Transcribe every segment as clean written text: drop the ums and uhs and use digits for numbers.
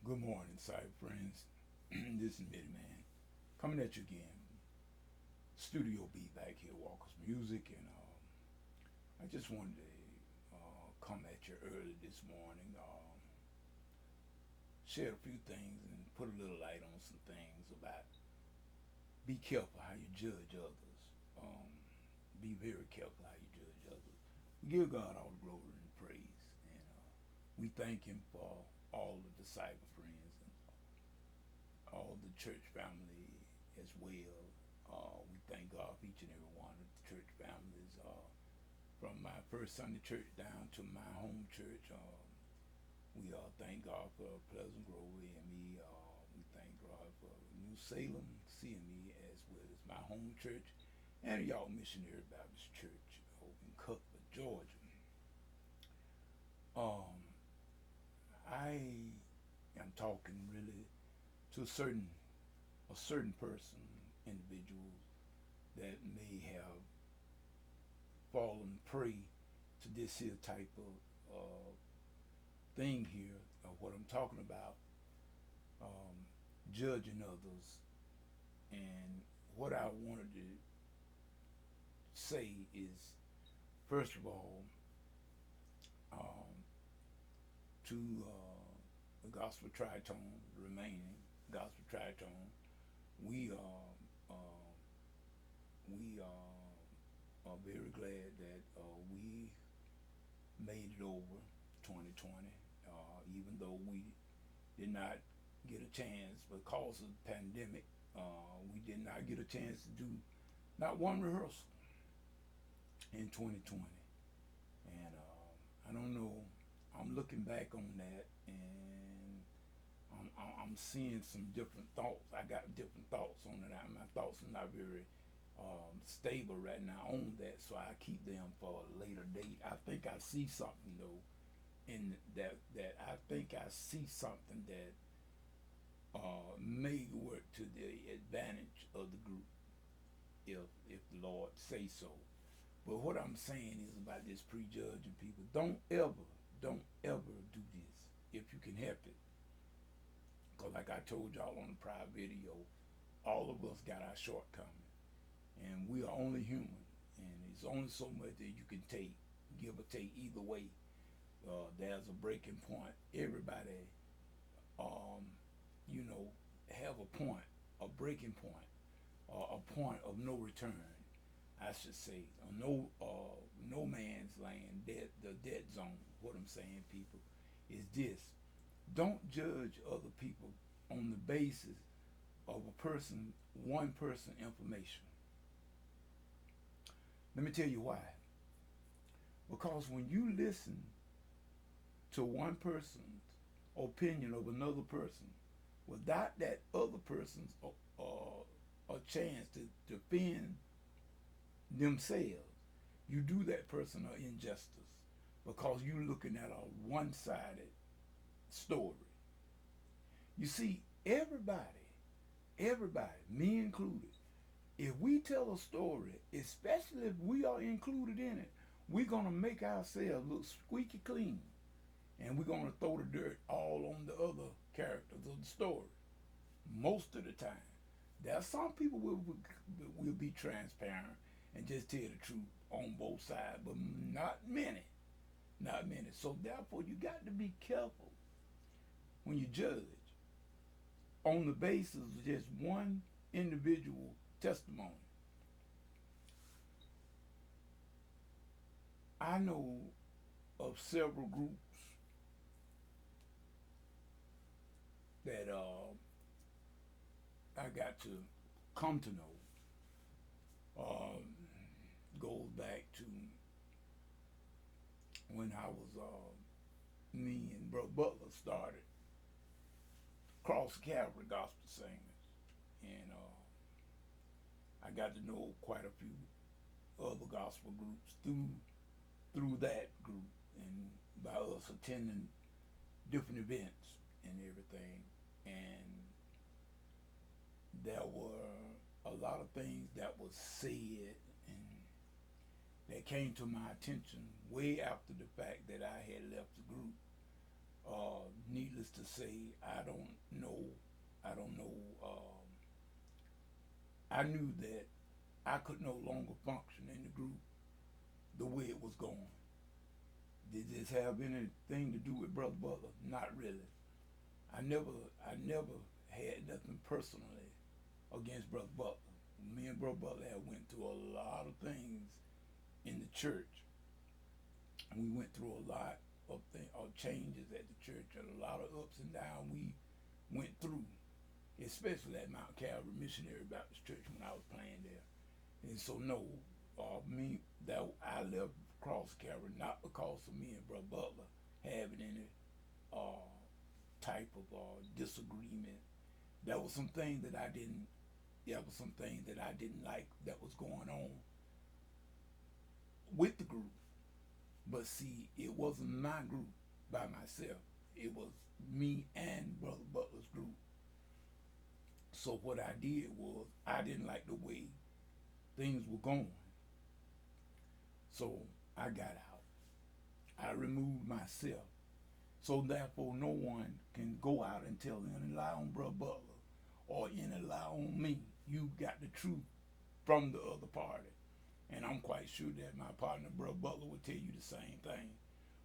Good morning, cyber friends. This is Mitty Man coming at you again. Studio B back here, Walker's Music, and I just wanted to come at you early this morning, share a few things, and put a little light on some things about be careful how you judge others. Um, be very careful how you judge others. We give God all the glory and praise, and we thank Him for all of the cyber friends and all the church family as well. We thank God for each and every one of the church families, from my first Sunday church down to my home church. We thank God for Pleasant Grove AME. We thank God for New Salem CME as well as my home church and y'all Missionary Baptist Church over in Cuthbert, Georgia. Um, I am talking really to a certain person, individual that may have fallen prey to this here type of thing here of what I'm talking about, judging others. And what I wanted to say is, first of all, um, to the gospel tritone, remaining gospel tritone, we are very glad that we made it over 2020, even though we did not get a chance because of the pandemic. We did not get a chance to do not one rehearsal in 2020, and I don't know. I'm looking back on that, and I'm seeing some different thoughts. I got different thoughts on it. My thoughts are not very stable right now on that, so I keep them for a later date. I think I see something though, in that I think I see something that may work to the advantage of the group if the Lord say so. But what I'm saying is about this prejudging people. Don't ever do this if you can help it. Because like I told y'all on the prior video, all of us got our shortcomings. And we are only human. And it's only so much that you can take, give or take either way. There's a breaking point. Everybody, um, have a point, a breaking point, a point of no return, I should say. No man's land, the dead zone. What I'm saying, people, is this. Don't judge other people on the basis of one person information. Let me tell you why. Because when you listen to one person's opinion of another person without that other person's a chance to defend themselves, you do that person an injustice because you're looking at a one-sided story. You see, everybody, me included, if we tell a story, especially if we are included in it, we're gonna make ourselves look squeaky clean, and we're gonna throw the dirt all on the other characters of the story. Most of the time, there are some people will be transparent and just tell the truth on both sides, but not many, not many. So therefore, you got to be careful when you judge on the basis of just one individual testimony. I know of several groups that I got to come to know. Goes back to when I was me and Bro Butler started Cross Calvary Gospel Singers, and I got to know quite a few other gospel groups through that group, and by us attending different events and everything. And there were a lot of things that was said and that came to my attention way after the fact that I had left the group, needless to say, I don't know. I don't know. I knew that I could no longer function in the group the way it was going. Did this have anything to do with Brother Butler? Not really. I never had nothing personally against Brother Butler. Me and Brother Butler had went through a lot of things in the church. We went through a lot of changes at the church and a lot of ups and downs we went through, especially at Mount Calvary Missionary Baptist Church when I was playing there. And so no, me that I left Cross Calvary not because of me and Brother Butler having any uh, type of disagreement. There was some things that I didn't. There was some things that I didn't like that was going on with the group. But see, it wasn't my group by myself. It was me and Brother Butler's group. So what I did was I didn't like the way things were going. So I got out. I removed myself. So therefore no one can go out and tell any lie on Brother Butler or any lie on me. You got the truth from the other party. And I'm quite sure that my partner, Brother Butler, would tell you the same thing.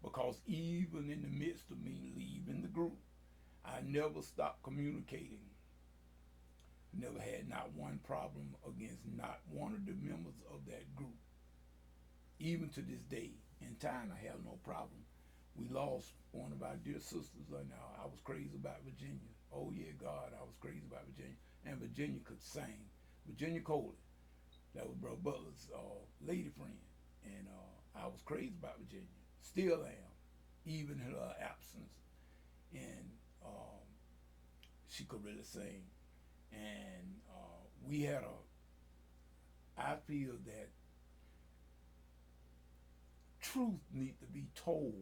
Because even in the midst of me leaving the group, I never stopped communicating. Never had not one problem against not one of the members of that group. Even to this day, in time, I have no problem. We lost one of our dear sisters. I was crazy about Virginia. Oh yeah, God, I was crazy about Virginia. And Virginia could sing. Virginia Coley. That was Brother Butler's lady friend. And I was crazy about Virginia. Still am, even in her absence. And she could really sing. And we had I feel that truth needs to be told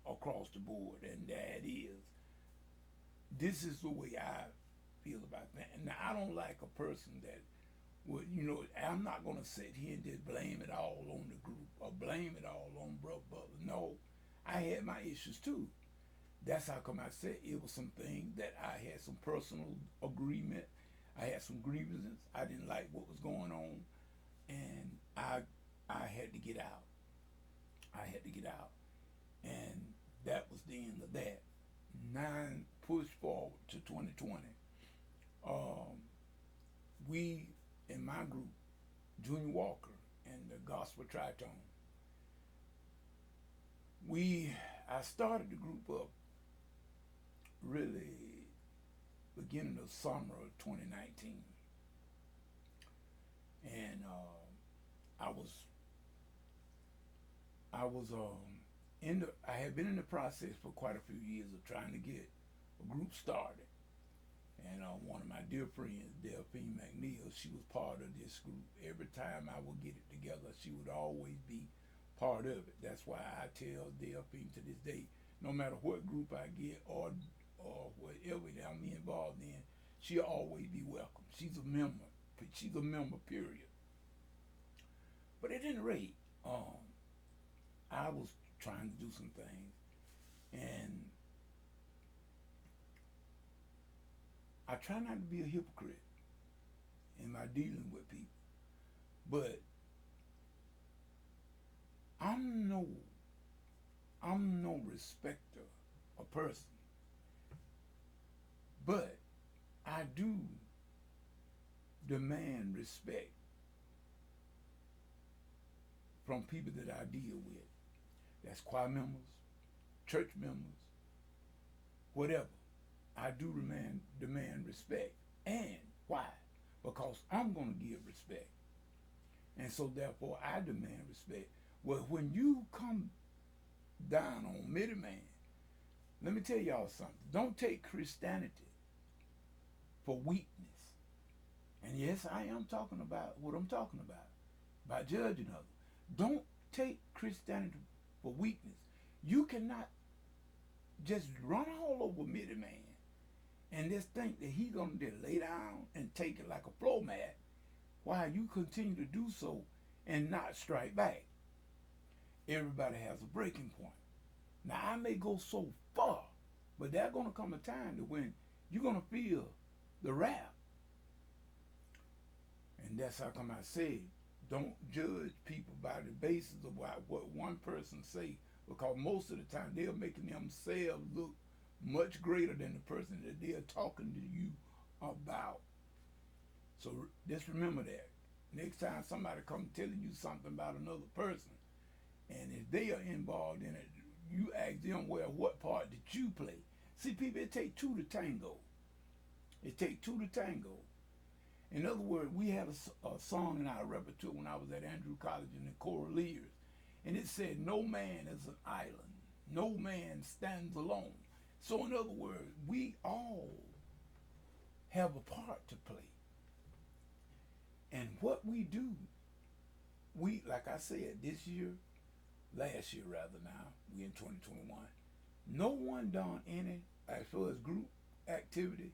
across the board. And that is, this is the way I feel about that. And I don't like a person that, well, I'm not going to sit here and just blame it all on the group or blame it all on Brother Butler. No, I had my issues too. That's how come I said it was some things that I had some personal agreement. I had some grievances. I didn't like what was going on, and I had to get out. I had to get out, and that was the end of that. Push forward to 2020. We in my group, Junior Walker and the Gospel Tritone, I started the group up really beginning of summer of 2019, and I had been in the process for quite a few years of trying to get a group started. And one of my dear friends, Delphine McNeil, she was part of this group. Every time I would get it together, she would always be part of it. That's why I tell Delphine to this day, no matter what group I get or whatever that I'm involved in, she'll always be welcome. She's a member. She's a member, period. But at any rate, I was trying to do some things, and I try not to be a hypocrite in my dealing with people, but I'm no respecter of person, but I do demand respect from people that I deal with. That's choir members, church members, whatever. I do demand respect. And why? Because I'm going to give respect. And so therefore I demand respect. Well, when you come down on middleman, let me tell y'all something. Don't take Christianity for weakness. And yes, I am talking about what I'm talking about, by judging others. Don't take Christianity for weakness. You cannot just run all over middleman and just think that he's going to just lay down and take it like a floor mat while you continue to do so and not strike back. Everybody has a breaking point. Now, I may go so far But there's gonna come a time to when you're gonna feel the wrath. And that's how come I say, don't judge people by the basis of what one person say, because most of the time they're making themselves look much greater than the person that they're talking to you about. So just remember that. Next time somebody come telling you something about another person, and if they are involved in it, you ask them, well, what part did you play? See, people, it take two to tango. It take two to tango. In other words, we had a song in our repertoire when I was at Andrew College in the choral leaders, and it said, no man is an island. No man stands alone. So in other words, we all have a part to play. And what we do, we, like I said, this year, last year rather now, we in 2021, no one done any, as far as group activity.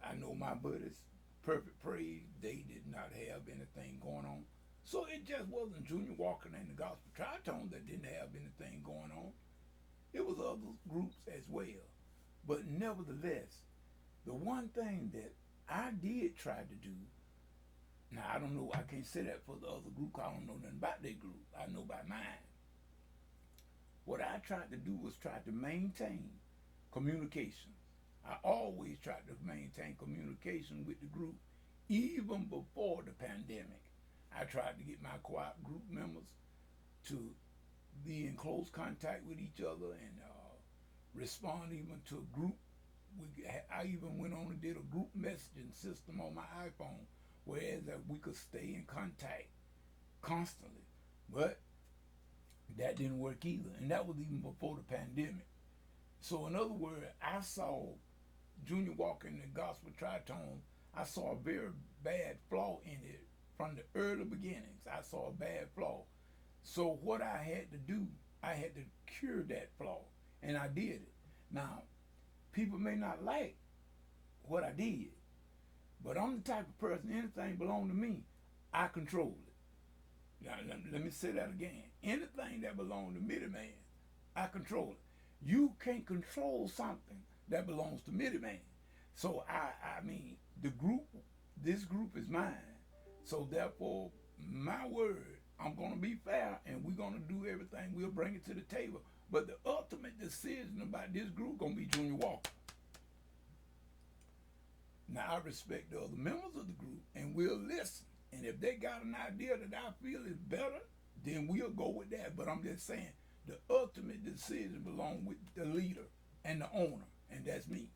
I know my buddies, Perfect Praise, they did not have anything going on. So it just wasn't Junior Walker and the Gospel Tritone that didn't have anything going on. It was other groups as well. But nevertheless, the one thing that I did try to do, now I don't know, I can't say that for the other group, I don't know nothing about their group. I know about mine. What I tried to do was try to maintain communication. I always tried to maintain communication with the group, even before the pandemic. I tried to get my choir group members to be in close contact with each other and respond even to a group. I even went on and did a group messaging system on my iPhone, whereas that we could stay in contact constantly. But that didn't work either, and that was even before the pandemic. So in other words, I saw Junior Walker in the Gospel Tritone, I saw a very bad flaw in it from the early beginnings. I saw a bad flaw. So what I had to do, I had to cure that flaw, and I did it. Now, people may not like what I did, but I'm the type of person, anything belong to me, I control it. Now, let me say that again. Anything that belongs to Mitty Man, I control it. You can't control something that belongs to Mitty Man. So I mean, this group is mine. So therefore, my word, I'm gonna be fair, and we're gonna do everything. We'll bring it to the table. But the ultimate decision about this group gonna be Junior Walker. Now I respect the other members of the group, and we'll listen. And if they got an idea that I feel is better, then we'll go with that. But I'm just saying, the ultimate decision belongs with the leader and the owner, and that's me.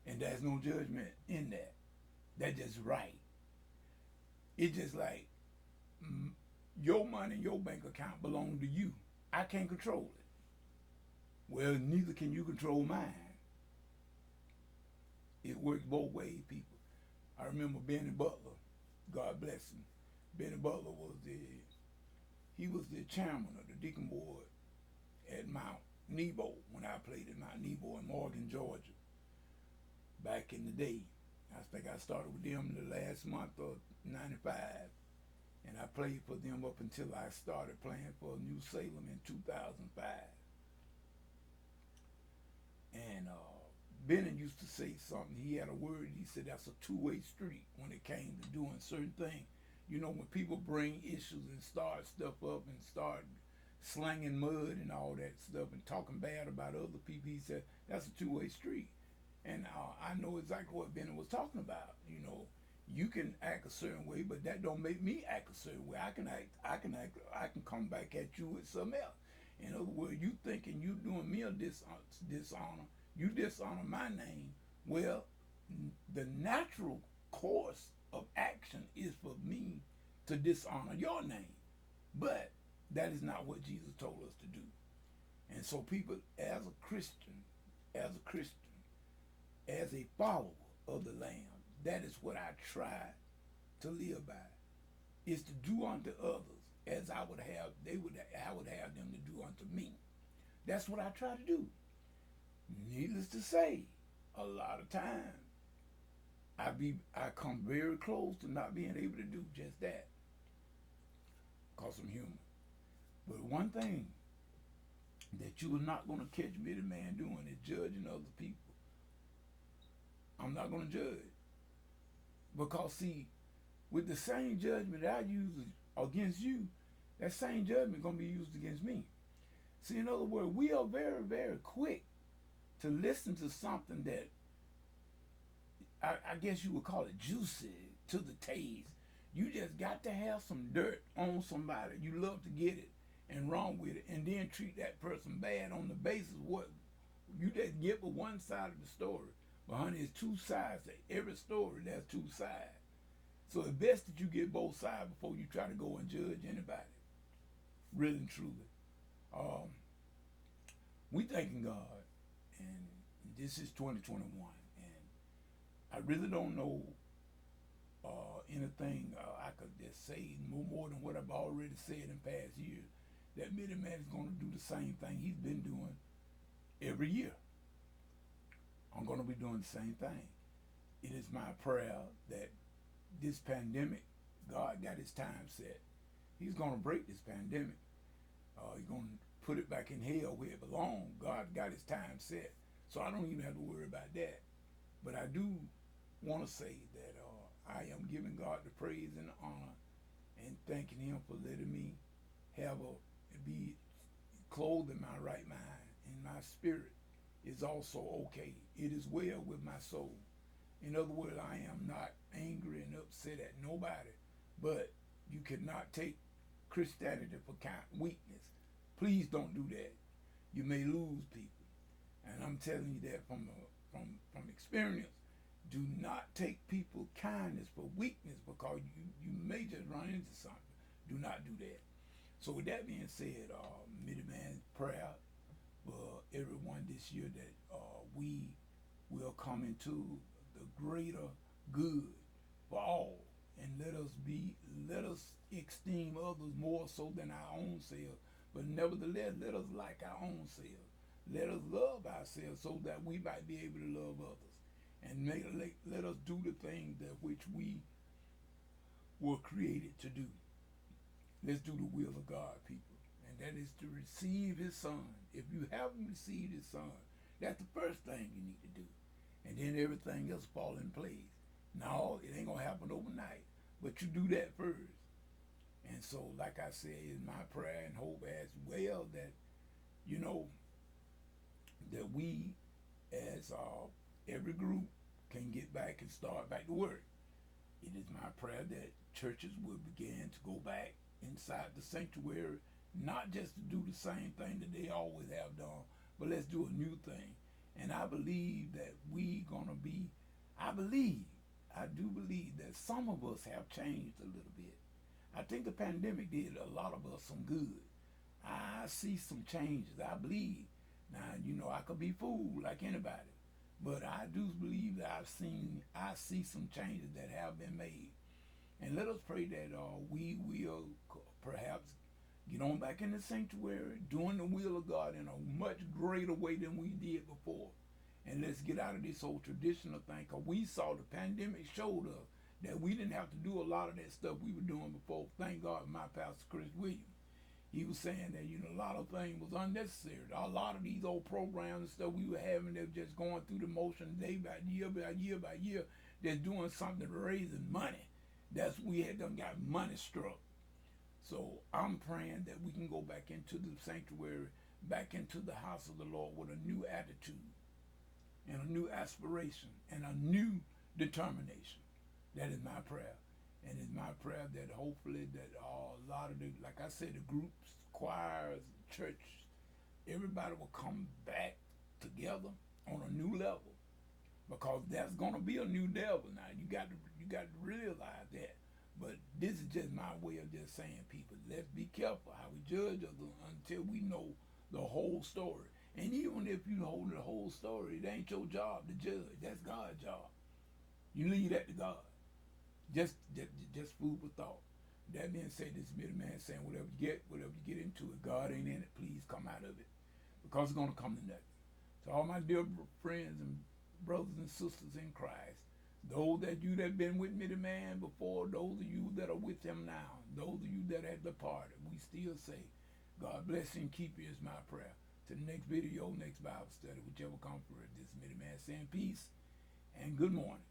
And there's no judgment in that. That's just right. It's just like your money, your bank account belong to you. I can't control it. Well, neither can you control mine. It works both ways, people. I remember Benny Butler, God bless him. Benny Butler was the chairman of the Deacon Board at Mount Nebo when I played at Mount Nebo in Morgan, Georgia, back in the day. I think I started with them the last month of '95, and I played for them up until I started playing for New Salem in 2005. And Benny used to say something. He had a word. He said that's a two-way street when it came to doing certain things. You know, when people bring issues and start stuff up and start slanging mud and all that stuff and talking bad about other people, he said that's a two-way street. And I know exactly what Benny was talking about. You know, you can act a certain way, but that don't make me act a certain way. I can come back at you with something else. In other words, you thinking you doing me a dishonor, you dishonor my name. Well, the natural course of action is for me to dishonor your name. But that is not what Jesus told us to do. And so people, as a Christian, as a follower of the Lamb, that is what I try to live by, is to do unto others as I would have them to do unto me. That's what I try to do. Needless to say, a lot of times I come very close to not being able to do just that, because I'm human. But one thing that you are not going to catch me, the man, doing is judging other people. I'm not going to judge. Because, see, with the same judgment that I use against you, that same judgment going to be used against me. See, in other words, we are very, very quick to listen to something that I guess you would call it juicy to the taste. You just got to have some dirt on somebody. You love to get it and wrong with it, and then treat that person bad on the basis of what you just give one side of the story. But honey, it's two sides to every story. There's two sides. So it's best that you get both sides before you try to go and judge anybody. Really and truly. We thanking God, and this is 2021, and I really don't know anything I could just say more than what I've already said in past years. That Mitty Man is going to do the same thing he's been doing every year. I'm going to be doing the same thing. It is my prayer that this pandemic, God got his time set. He's going to break this pandemic. He's going to put it back in hell where it belongs. God got his time set. So I don't even have to worry about that. But I do want to say that I am giving God the praise and the honor and thanking him for letting me be clothed in my right mind, and my spirit is also okay. It is well with my soul. In other words, I am not angry and upset at nobody, but you cannot take Christianity for weakness. Please don't do that. You may lose people, and I'm telling you that from experience. Do not take people's kindness for weakness, because you may just run into something. Do not do that. So with that being said, Mitty Man's prayer for everyone this year that we will come into the greater good for all, and let us esteem others more so than our own selves. But nevertheless, let us like our own selves. Let us love ourselves so that we might be able to love others, and let us do the things that which we were created to do. Let's do the will of God, people. And that is to receive his son. If you haven't received his son, that's the first thing you need to do. And then everything else fall in place. No, it ain't going to happen overnight. But you do that first. And so, like I said, it's my prayer and hope as well that, that we as every group can get back and start back to work. It is my prayer that churches will begin to go back inside the sanctuary, not just to do the same thing that they always have done, but let's do a new thing. And I believe that I do believe that some of us have changed a little bit. I think the pandemic did a lot of us some good. I see some changes, I believe. Now, I could be fooled like anybody, but I do believe that I see some changes that have been made. And let us pray that we will perhaps get on back in the sanctuary, doing the will of God in a much greater way than we did before. And let's get out of this whole traditional thing, because we saw the pandemic showed us that we didn't have to do a lot of that stuff we were doing before. Thank God for my pastor, Chris Williams. He was saying that, a lot of things was unnecessary. A lot of these old programs and stuff we were having, they were just going through the motion day by year by year by year, just doing something to raising money. We had done got money struck. So I'm praying that we can go back into the sanctuary, back into the house of the Lord with a new attitude and a new aspiration and a new determination. That is my prayer. And it's my prayer that hopefully that a lot of like I said, the groups, choirs, church, everybody will come back together on a new level. Because there's gonna be a new devil now. You got to realize that. But this is just my way of just saying, people, let's be careful how we judge others until we know the whole story. And even if you know the whole story, it ain't your job to judge. That's God's job. You leave that to God. Just food for thought. That being said, this middleman saying, whatever you get into it, God ain't in it, please come out of it. Because it's going to come to nothing. So all my dear friends and brothers and sisters in Christ, those that you that been with me, the man before, those of you that are with him now, those of you that have departed, we still say, God bless you and keep you is my prayer. to the next video, next Bible study, whichever comes first. This is Minnie Man saying peace and good morning.